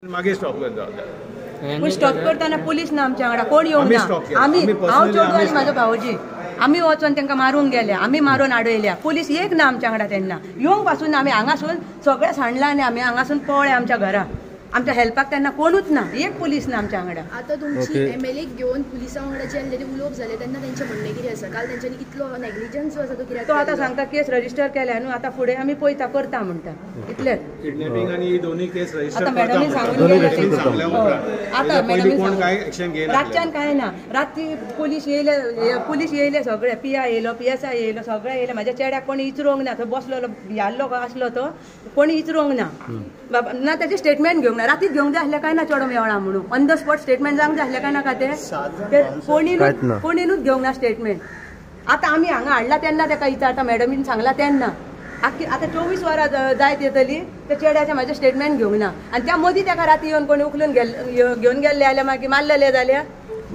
मागे स्टॉप करता पण स्टॉप करताना पोलीस ना आमच्या वांगडा कोण येवंक ना. आम्ही हांव चेडूं आनी म्हाजो भावोजी आमी वचोन तांकां मारूंक गेले, आमी मारून आडयल्या. पोलीस एक ना आमच्या वांगडा तेन्ना येवंक पासून आमी हांगासून सगळे सांडला आनी आमी हांगासून पळय आमच्या घरा. आमच्या हेल्पाक तेन्ना कोणूच ना, एक पोलीस ना आमच्या वांगडा. आता तुमची MLA घेवन पुलिसां वांगडा जेन्ना उलोवप जाले तेन्ना तेंचें म्हणणें कितें आसा? काल तेंच्यांनी कितलो नेग्लिजन्स आसा तो कित्याक तो आतां सांगता केस रजिस्टर केल्या न्हू, आतां फुडें आमी पळयता करता म्हणटा इतलेंच. किडनॅपिंग आणि दोन्ही केस रजिस्टर आता मॅडमीन सांगून गेले. आता मॅडमीन काय ऍक्शन घेयना रातच्यान काय ना. राती पोलीस येयले सगळे, PI येयलो, PSI येयलो, सगळे येयले. म्हाज्या चेड्याक कोणी इचरोंक ना, थंय बसलो याल्लो आसलो तो कोणी इचरोंक ना. बाबा ना त्याचे स्टेटमेंट घेवंक ना. रातीच घेवंक जाय आसलें काय ना चेडो मेवळा म्हणून ऑन द स्पॉट स्टेटमेंट जावंक जाय आसलें काय नाका ते कोणीनूच घेवंक ना स्टेटमेंट. आतां आमी हांगा हाडला तेन्ना ताका विचारता मॅडमीन सांगला तेन्ना आतां 24 वरां जायत येतली त्या चेड्याचें म्हाजें स्टेटमेंट घेवंक ना. आनी त्या मदीं ताका राती येवन कोणी उखलून घेवन गेल्ले जाल्यार मागीर मारलेले जाल्यार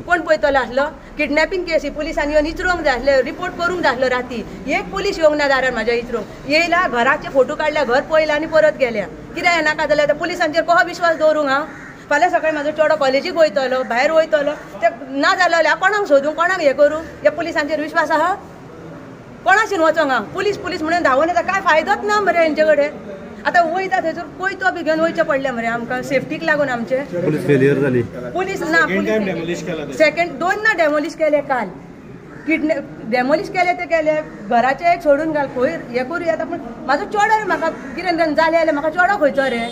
कोण पळयतलो आसलो? किडनॅपिंग केस ही पुलिसांनी येवन इचरोंक जाय आसलें, रिपोर्ट करूंक जाय आसलो. राती एक पुलीस येवंक ना दारार म्हाज्या इचरोंक. येयला घराचे फोटो काडल्या, घर पळयला आनी परत गेल्या. कित्याक नाका जाल्यार त्या पुलिसांचेर कसो विश्वास दवरूंक हांव? फाल्यां सकाळीं म्हाजो चेडो कॉलेजीक वयतलो, भायर वयतलो, ते ना जालो जाल्यार कोणाक सोदूं, कोणाक हें करूं? ह्या पुलिसांचेर विश्वास आहा? कोणाशीन वचोंक हांव? पुलीस म्हणून धांवून येता, काय फायदोच ना मरे हेंचे कडेन. आतां वयता थंयसर कोयतो बी घेवन वयचें पडलें मरे आमकां सेफ्टीक लागून. आमचे पुलीस फेलियर जाली. पुलीस ना, सेकंड दोन डेमोलिश केले काल. डेमोलिश केले ते केले, घराचे एक सोडून घाल खंय हें करूं येता. पूण म्हाजो चेडो रे, म्हाका कितें जालें जाल्यार म्हाका चेडो खंयचो रे?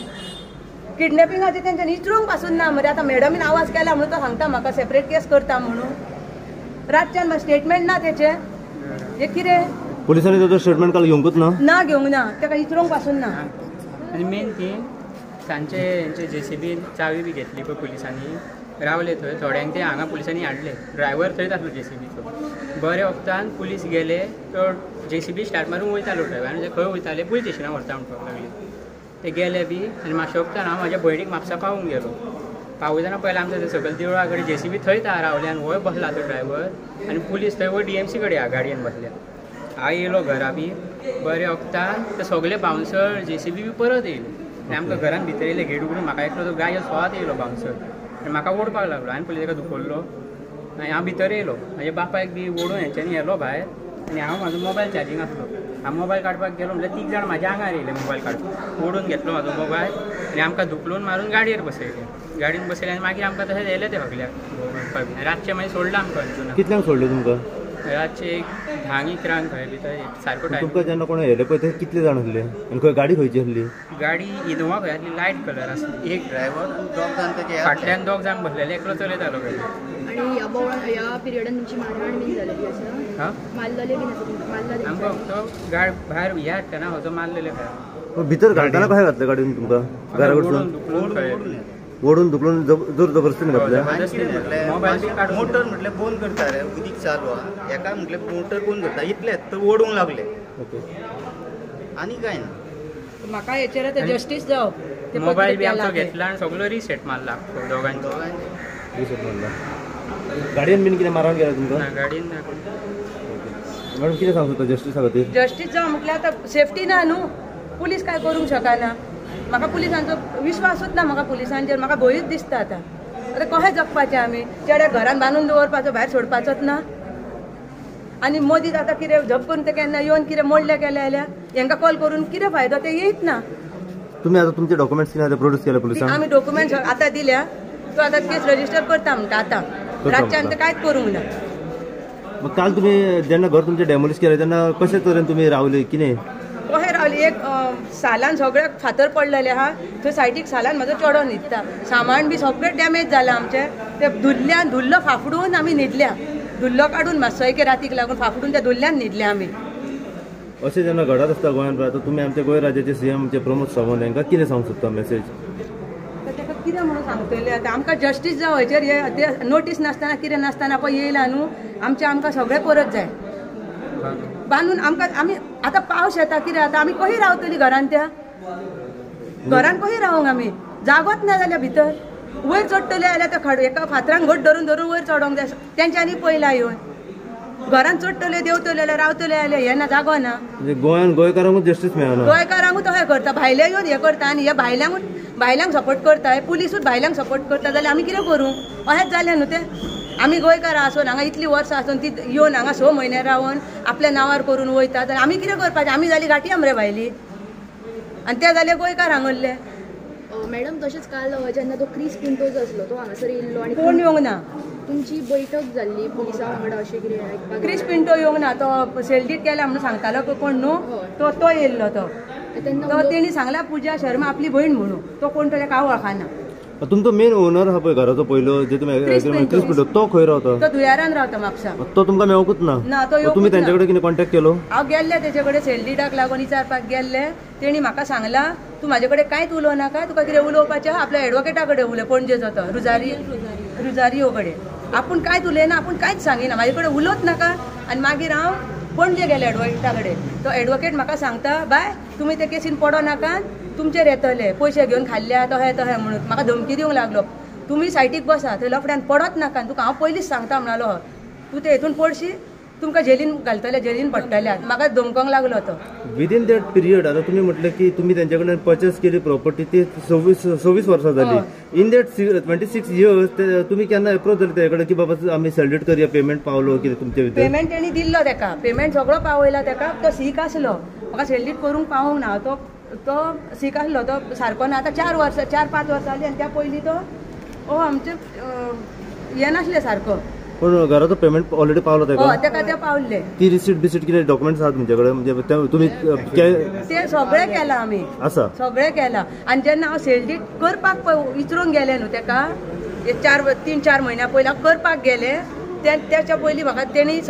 किडनॅपिंगाचे तेंच्यांनी इचरोंक पासून ना मरे. आतां मॅडमीन आवाज केला म्हणून तो सांगता म्हाका सेपरेट केस करता म्हणून. रातच्यान स्टेटमेंट ना तेचे, हे कितें? पुलिसांनी ताजो स्टेटमेंट काल घेवंकूच ना घेवंक ना, ताका इचरोंक पासून ना. आनी मेन थिंग सांजचे हेंचे JCB चावी बी घेतली पळय पुलिसांनी, रावले थंय. थोड्यांक ते हांगा पुलिसांनी हाडले. ड्रायव्हर थंयच आसलो JCBचो. बरे वक्तान पुलीस गेले, तो JCB स्टार्ट मारून वयतालो ड्रायव्हर. आनी ते खंय वयताले पुलीस स्टेशनाक व्हरता म्हणपाक लागले. ते गेले बी आनी मातशे वक्तान हांव म्हाज्या भयणीक म्हापसा पावूंक गेलो. पावयतना पयलें आमच्या सकयल देवळा कडेन JCB थंय रावले आनी वय बसला तो ड्रायव्हर. आनी पुलीस थंय वयर DMC कडेन ह्या गाडयेन बसल्या. हांव येयलो घरा बी बरे वक्तान ते सगळे बाउन्सर JCB बी परत येयले. आनी आमकां घरान भितर येयले गेट उगडून. म्हाका एकलो तो गायो स्वात येयलो बाउन्सर आनी म्हाका ओडपाक लागलो. हांवें पयलीं ताका धुकल्लो आनी हांव भितर येयलो. म्हाज्या बापायक बी ओडून हेंच्यांनी येलो भायर. आनी हांव म्हाजो मोबायल चार्जींग आसलो. हांव मोबायल काडपाक गेलो म्हणल्यार 3 जाण म्हाज्या आंगार येयले मोबायल काडपाक. ओडून घेतलो म्हाजो मोबायल आनी आमकां धुकलून मारून गाडयेर बसयले. गाडयेन बसयले आनी मागीर आमकां तशेंच येयले ते हगल्याक. रातचे मागीर सोडला आमकां अंजुना. कितल्यांक सोडले तुमकां? रातचे 10-11 खंय भितर सारको टायम. तुमकां जेन्ना कोण येयले पळय ते कितले जाण आसले आनी खंय गाडी खंयची आसली? गाडी इनोवा खंय आसली, लायट कलर आसली. एक ड्रायव्हर दोग जाण तेजे फाटल्यान 2 जाण बसलेले, एकलो चलयतालो गाडी. आनी ह्या पिरियडान तुमची मारहाण बीन जालेली आसा? मारलेले बीन आसा तुमकां? मारला आमकां तो गाडी भायर ह्या हाडटना हो तो मारलेले खंय. भितर घालतना कशें घातलें गाडयेन तुमकां? घरा कडसून ओडून दुखलून जोर जबरदस्तीन घातल्या? मोबायल बी काडून मोटर म्हटल्यार बंद करता रे, उदीक चालू आहा. एका म्हटल्यार मोटर बंद करता इतलेच तर ओडूंक लागले. आनी काय ना. म्हाका हेचेर जस्टीस जावप. मोबायल बी आमचो घेतला आनी सगळो रिसेट मारला दोगांचो. रिसेट मारला. गाडयेन बीन कितें मारहाण केल्या तुमकां? ना गाडयेन ना. मॅडम कितें सांगू सोदता जस्टिसा खातीर? जस्टीस जावं म्हटल्यार आतां सेफ्टी ना न्हू. पुलीस काय करूंक शकना. म्हाका पुलिसांचो विश्वासूच ना. म्हाका पुलिसांचेर म्हाका भंयूच दिसता. आतां कशें जगपाचें आमी? चेड्याक घरान बांदून दवरपाचो, भायर सोडपाचोच ना. आनी मदींच आतां कितें झप करून ते केन्ना येवन कितें मोडलें केलें जाल्यार हेंकां कॉल करून कितें फायदो? ते येयत ना. तुमी आतां तुमचे डॉक्युमेंट्स कितें प्रोड्यूस केले पुलिसांक? आमी डॉक्युमेंट्स आतां दिल्या. तो आतां केस रजिस्टर करता म्हणटा आतां. रातच्यान ते कांयच करूंक ना. मग काल तुम्ही जेन्ना घर तुमचे डेमोलिश केले तेन्ना कशे तरेन तुमी रावले? कितें कशें रावली? एक सालान सगळ्याक फातर पडलेले आहा. थंय सायडीक सालान म्हाजो चेडो न्हिदता. सामान बी सगळें डॅमेज जालां आमचें. ते धुल्लो फाफडून आमी न्हिदल्या. धुल्लो काडून मातसो एक रातीक लागून फाफडून त्या धुल्ल्यान न्हिदल्या आमी. अशें जेन्ना घडत आसता गोंयांत पळय, आतां तुमी आमच्या गोंय राज्याचे CM प्रमोद सावंत हांकां कितें सांगूंक सोदता मॅसेज? ताका कितें म्हणून सांगतले आतां? आमकां जस्टीस जावं हेचेर. ते नोटीस नासतना कितें नासतना पळय येयला न्हू. आमकां सगळें परत जाय बांदून. आमकां आमी आतां पावस येता कितें जाता? आमी कशी रावतली घरान? त्या घरान कशी रावंक आमी? जागोच ना जाल्यार भितर वयर चडटले जाल्यार त्या एका फातरान घट धरून धरून वयर चडोंक जाय. तेंच्यांनी पयला येवन घरान चडटले देवतले रावतले आले हे ना जागो ना म्हणजे गोंयान गोंयकारांकूच जस्टीस मेळना. गोंयकारांकूच तो हे करता भायले येवन हे करता आनी हे भायल्यांक सपोर्ट करता पुलिसूच भायल्यांक सपोर्ट करता जाल्यार आमी कितें करूं अशेंच जालें न्हू तें. आमी गोंयकारां आसून हांगा इतलीं वर्सां आसून ती येवन हांगा 6 म्हयने रावन आपल्या नांवार करून वयता जाल्यार आमी कितें करपाचें. आमी जाली गाठी आमरे भायली आनी ते जाले गोंयकार हांगले. मॅडम तशेंच काल जेन्ना तो क्रिस पिंटो जो आसलो तो हांगासर येयल्लो आनी कोण येवंक ना. तुमची बैठक जाल्ली पुलिसां वांगडा अशें कितें आयकपाक क्रिस पिंटो येवंक ना. तो सेल्डीट केला म्हणून सांगतालो कोण न्हू तो येयल्लो तो तेणी सांगला पुजा शर्मा आपली भयण म्हणून तो कोण तो ताका वळखाना. तुमचो मेन ओनर आहा पळय घराचो पयलो जे तुमी क्रिस पिंटो तो खंय रावता. तो दुयारान रावता म्हापसा. तो तुमकां मेळोकूच ना. ना तो येवंकूच तुमी ना. तेंचे कडेन कितें कॉन्टॅक्ट केलो. हांव गेल्ले तेजे कडेन सेल्डीटाक लागून विचारपाक गेल्ले. तेणी म्हाका सांगला तूं म्हाजे कडेन कांयच उलोव नाका तुका कितें उलोवपाचें आपल्या एडवोकेटा कडेन उलय पणजेचो तो रुजारियो कडेन. आपूण कांयच उलयना आपूण कांयच सांगिना म्हाजे कडेन उलोवच नाका. आनी मागीर हांव पणजे गेले एडवोकेटा कडेन. तो एडवोकेट म्हाका सांगता बाय तुमी ते केसीन पडो नाका तुमचेर येतले पयशे घेवन खाल्ल्या तो हे म्हणून म्हाका धमकी दिवंक लागलो. तुमी सायटीक बसा थंय लफड्यान पडत नाका तुका हांव पयलींच सांगता म्हणलो तूं ते हितून पडशी तुमकां जेलीन घालतले जेलीन पडटले म्हाका धमकोंक लागलो तो. विदीन दॅट पिरियड आता तुम्ही म्हटलं की तुम्ही त्यांच्या कडेन परचेस केली प्रॉपर्टी ती 26 वर्सां जाली. इन दॅट 26 इयर्स तुम्ही केन्ना अप्रोच जाले त्याच्या कडेन की बाबा आम्ही सेल्यूट करूया पेमेंट पावलो कितें तुमचे भितर. पेमेंट तेणी दिल्लो ताका पेमेंट सगळो पावयला ताका. तो सीक आसलो म्हाका सेल्यूट करूंक पावूंक ना. तो सीक आसलो तो सारको ना. आतां 4-5 वर्सां जाली आनी त्या पयलीं तो आमचे हे नासले सारको. पण घराचो पेमेंट ऑलरेडी पावलो ताका ते पावले. ती रिसीट बिसीट कितें डॉक्युमेंट्स आहात तुमचे कडेन म्हणजे तुम्ही ते सगळे केला आमी आसा सगळे केला. आनी जेन्ना हांव सेल्डीट करपाक विचारूंक गेले न्हू ताका 3-4 म्हयन्या पयलीं करपाक गेले त्याच्या पयलीं म्हाका तेणी